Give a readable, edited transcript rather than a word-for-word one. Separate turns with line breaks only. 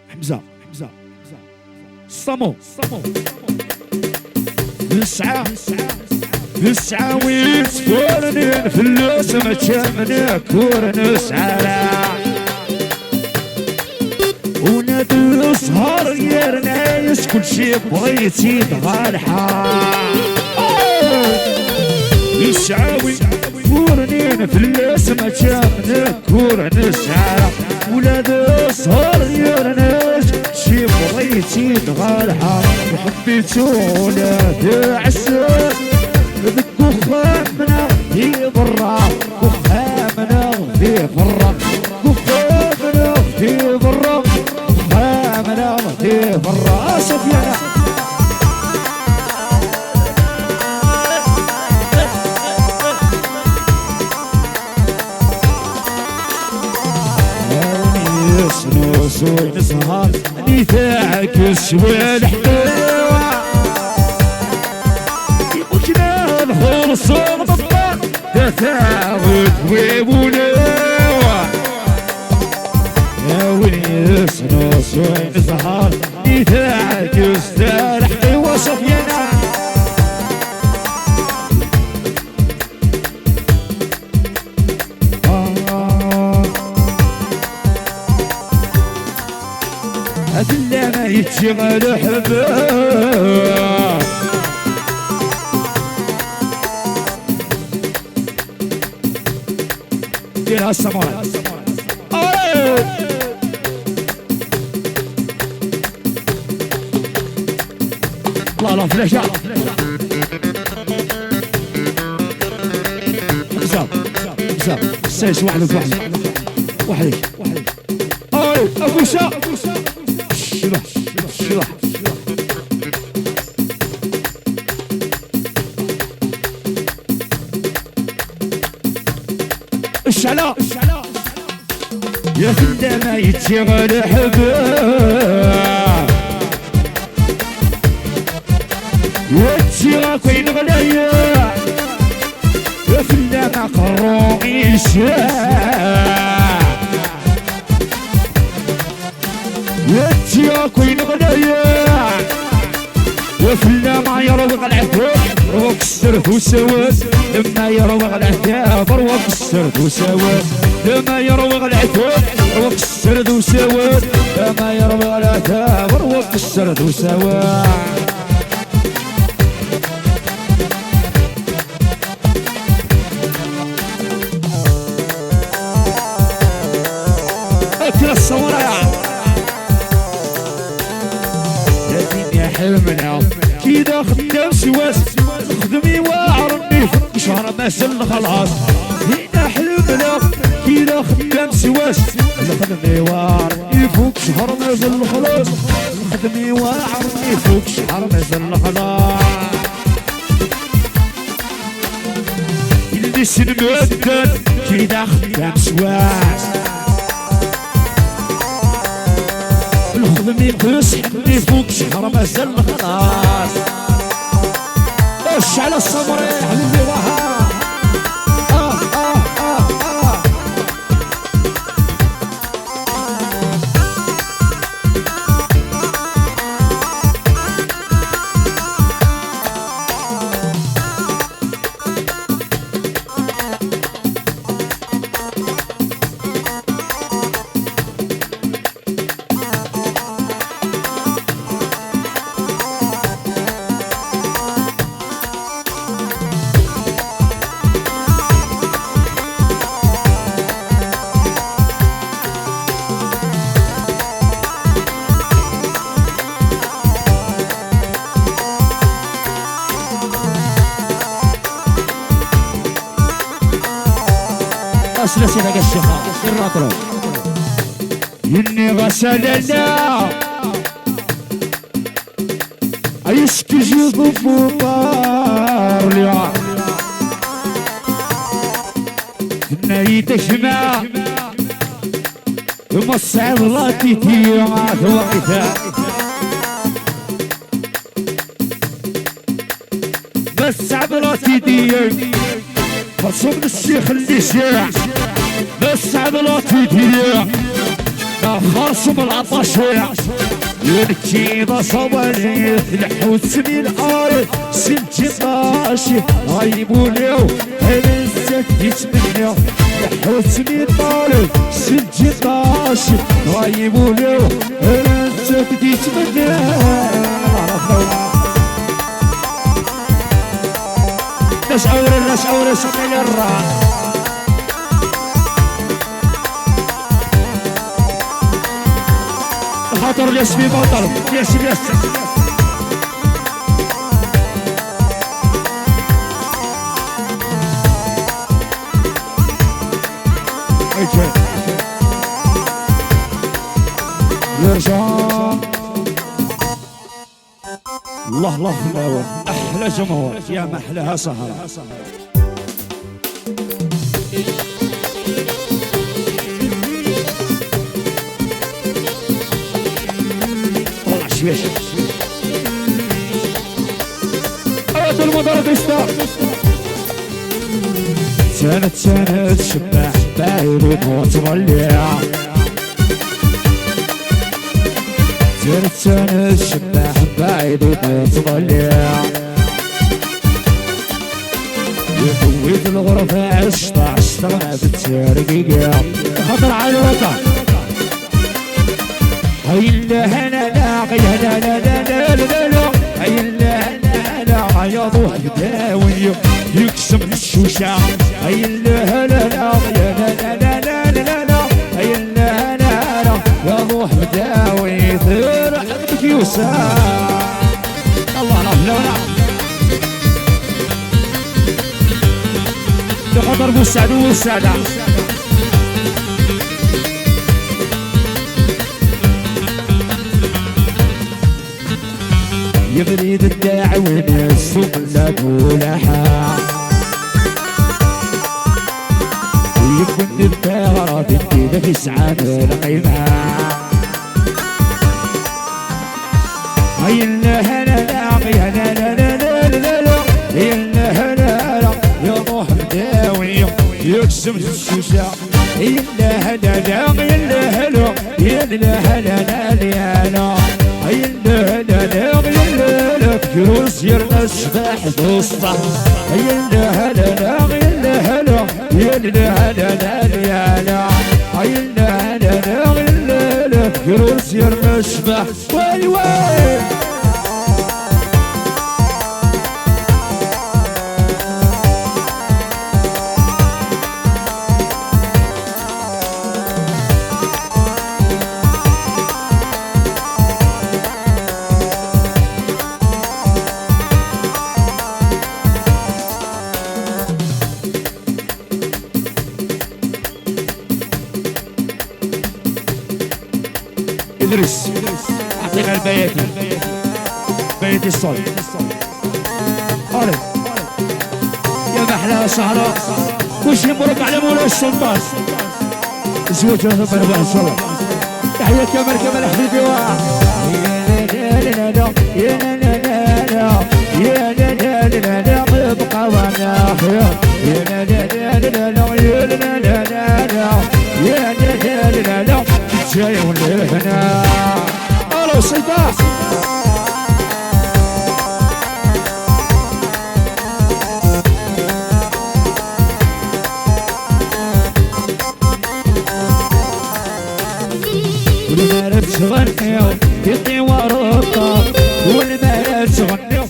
حمزة صمو نسعى ويتفورنين في اللوس ما تشمني كور نسعى ونادو سهر يرنايش كل شي بغيتي تغالحا نسعاوي فورنين في اللوس ما تشمني كور نسعى ولادو سهر يرنايش شي بغيتي تغالحا وحبيتو ولاد عساس كخامنا في برا كخامنا في برا كخامنا في برا كخامنا في برا سفيانة يسنوس ونسهر نتاعكس والحلوة الخلصون بالطاق تتاغد ويبونوا يا وين يسنوس وين سهر نتاعك يسترح وصف ينا أدلة ما يتشغل حباب ديرها السماء لا لا فلاشة حمزة سيش وحدك أبو شا شلح الشعلاء يا فدا ما يتشغل حباب واتشغل كوين غلايا يا فدا ما قرو إيشاء واتشغل كوين غلايا يا فدا ما يروق العتاب روق السرد وسواد لما يروق العتاب روق السرد وسواد لما يروق العتاب روق السرد وسواد لما يروق العتاب روق السرد وسواد اكل الصورة يا دنيا حلمنا كيدا خدام سواس خدمي واعرني فك شهر ما زل خلاص هنا حلمنا كيدا خدام سواس خدمي واعرني فك شهر ما زل خلاص خدمي واعرني فك شهر ما زل خلاص اللي سنمدد كيدا خدام سواس الخدمي قيس حدي فوق شهر ما زل خلاص اش على الصبر يا حبيبي وها سلسلة الشيخة الراكرو إني غسلنا أيشكي جيبو بوبار ليا كنا يتشمع ثم الصعب لا تتيما ثوقتها بس صعب لا تتيما فصوب الشيخ اللي شاع بس عضلات فيديا خاصم العطشية يركينا صبري الحوت من الارض سنتي طاشي غيبوا ليو انا نسكت مني الحوت من الارض سنتي طاشي غيبوا ليو انا نسكت مني نشعر سمي الراس خاطر ياسمي بطل ياسم يرجع الله الله في الاول احلى جمهور يا محلاها سهره شويش أوت المضرب يستار سنة شباح بايرد وتولع سنة شباح بايرد وتولع يفوت الغرفة عشطة ما بتسرقيقة خطر على الوطن هاي اللهنا لاقي لا لا لا لا لا لا هاي اللهنا لاقي يا ضوح بداوي يكسم الشوشة هاي اللهنا لاقي لا لا لا لا لا لا هاي اللهنا لاقي يا ضوح بداوي ثير حبك يوسع الله لا لا لخطر بوسعد وسعدة يبريد الداعي وين السوق لا تولحا ويكون الثغرة بنتي في سعاد القيمة هاي اللهنا لاقي لا لا لا لا لا لا هاي اللهنا لاقي يا روح مداوي يكسب الشوشة هاي اللهنا لاقي اللهنا يا اللهنا لا هاي اللهنا لاقي كروس يرنسبح دوسطة هاي اللهنا هاي اللهنا يا اللهنا هاي اللهنا كروس يرنسبح واي واي ادرس اعطينا البياتي بيتي الصل قارب يا محلاها سهرة وش مبروك على مولا السلطان زوج ربنا بها الصلاة تحية كمال حبيبي يا لا لا يا لا لا لا يا لا لا لا لا ابقى وانا يا لا لا لا لا يا لا لا لا لا يا لا لا لا جاي هنا الو سلطان والمالك تغني يطي وراك والمالك تغني